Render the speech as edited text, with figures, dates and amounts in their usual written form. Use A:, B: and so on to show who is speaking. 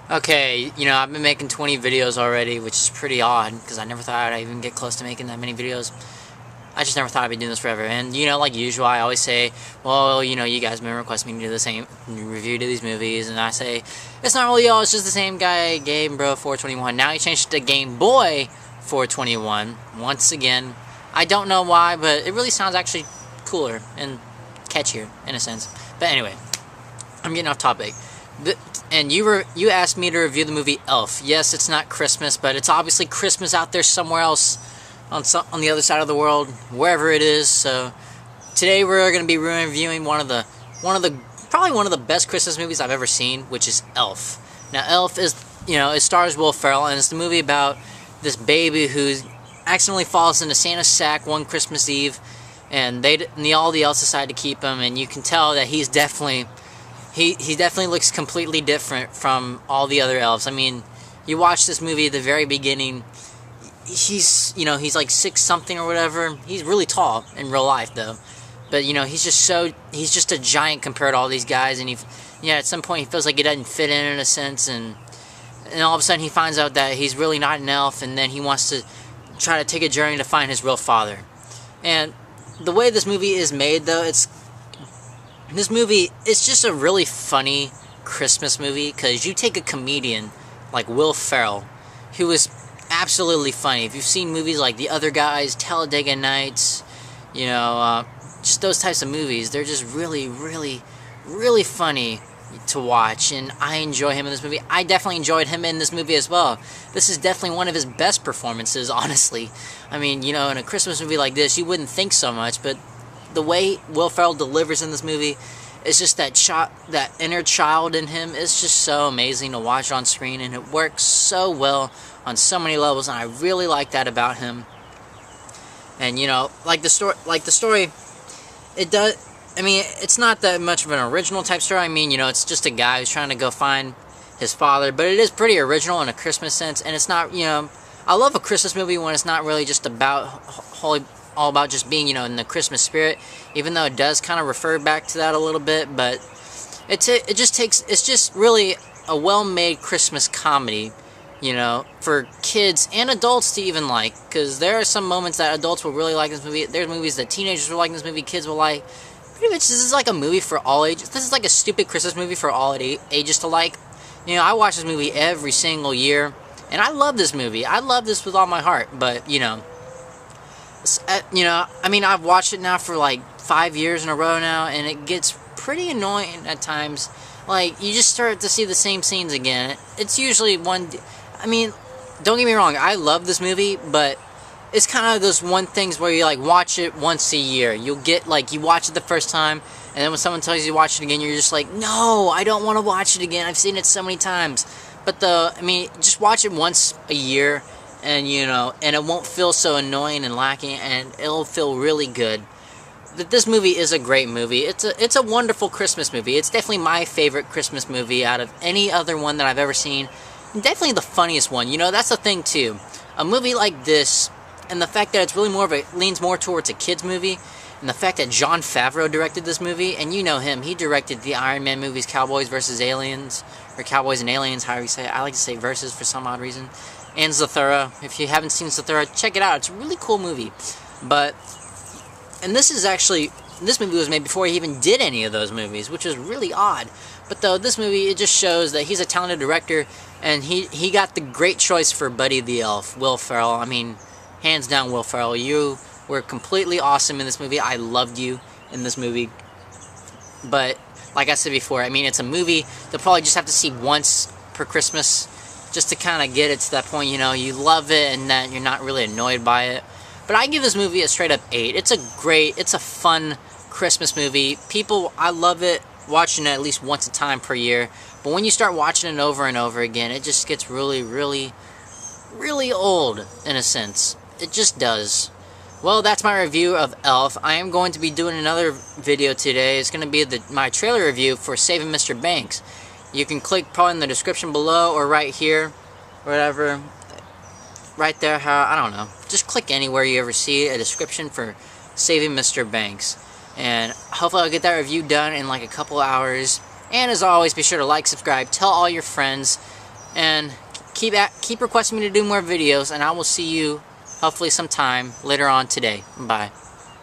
A: Okay, I've been making 20 videos already, which is pretty odd, because I never thought I'd even get close to making that many videos. I just never thought I'd be doing this forever. And, like usual, I always say, well, you guys have been requesting me to do the same review to these movies, and I say, it's not really y'all, it's just the same guy, Game Bro 421. Now he changed it to Game Boy 421, once again. I don't know why, but it really sounds actually cooler and catchier, in a sense. But anyway, I'm getting off topic. And you asked me to review the movie Elf. Yes, it's not Christmas, but it's obviously Christmas out there somewhere else on the other side of the world, wherever it is. So today we're going to be reviewing one of the probably one of the best Christmas movies I've ever seen, which is Elf. Now Elf is, it stars Will Ferrell, and it's the movie about this baby who accidentally falls into Santa's sack one Christmas Eve, and all the elves decide to keep him, and you can tell that he's definitely He definitely looks completely different from all the other elves. I mean, you watch this movie at the very beginning, he's like 6-something or whatever. He's really tall in real life, though. But, he's just a giant compared to all these guys, and at some point he feels like he doesn't fit in a sense, and all of a sudden he finds out that he's really not an elf, and then he wants to try to take a journey to find his real father. And the way this movie is made, though, it's just a really funny Christmas movie, because you take a comedian like Will Ferrell, who is absolutely funny. If you've seen movies like The Other Guys, Talladega Nights, just those types of movies, they're just really, really, really funny to watch, and I enjoy him in this movie. I definitely enjoyed him in this movie as well. This is definitely one of his best performances, honestly. I mean, in a Christmas movie like this, you wouldn't think so much, but the way Will Ferrell delivers in this movie is just that inner child in him is just so amazing to watch on screen, and it works so well on so many levels, and I really like that about him. And like the story, it does. I mean, it's not that much of an original type story. I mean, it's just a guy who's trying to go find his father, but it is pretty original in a Christmas sense, and it's not. I love a Christmas movie when it's not really just about all about just being, in the Christmas spirit, even though it does kind of refer back to that a little bit, but it's just really a well-made Christmas comedy, for kids and adults to even like, because there are some moments that adults will really like this movie. There's movies that teenagers will like this movie, kids will like. Pretty much, this is like a movie for all ages. This is like a stupid Christmas movie for all ages to like. I watch this movie every single year, and I love this movie. I love this with all my heart, but, I mean, I've watched it now for like 5 years in a row now, and it gets pretty annoying at times. Like, you just start to see the same scenes again. It's usually I mean, don't get me wrong, I love this movie, but it's kind of those one things where you like watch it once a year. You'll get like, you watch it the first time, and then when someone tells you to watch it again, you're just like, no, I don't want to watch it again. I've seen it so many times. But just watch it once a year, and and it won't feel so annoying and lacking, and it'll feel really good. That this movie is a great movie. It's a wonderful Christmas movie. It's definitely my favorite Christmas movie out of any other one that I've ever seen. And definitely the funniest one. That's the thing too. A movie like this, and the fact that it's really leans more towards a kids movie, and the fact that Jon Favreau directed this movie, and him, he directed the Iron Man movies, Cowboys vs. Aliens, or Cowboys and Aliens, however you say it. I like to say versus for some odd reason. And Zathura. If you haven't seen Zathura, check it out. It's a really cool movie. And this movie was made before he even did any of those movies, which is really odd. But though, this movie, it just shows that he's a talented director, and he got the great choice for Buddy the Elf, Will Ferrell. I mean, hands down, Will Ferrell, you were completely awesome in this movie. I loved you in this movie. But, like I said before, I mean, it's a movie they'll probably just have to see once per Christmas, just to kind of get it to that point, you love it and that you're not really annoyed by it. But I give this movie a straight up 8. It's a fun Christmas movie. I love it, watching it at least once a time per year. But when you start watching it over and over again, it just gets really, really, really old, in a sense. It just does. Well, that's my review of Elf. I am going to be doing another video today. It's going to be my trailer review for Saving Mr. Banks. You can click probably in the description below or right here, whatever, right there, I don't know. Just click anywhere you ever see a description for Saving Mr. Banks. And hopefully I'll get that review done in like a couple hours. And as always, be sure to like, subscribe, tell all your friends, and keep requesting me to do more videos, and I will see you hopefully sometime later on today. Bye.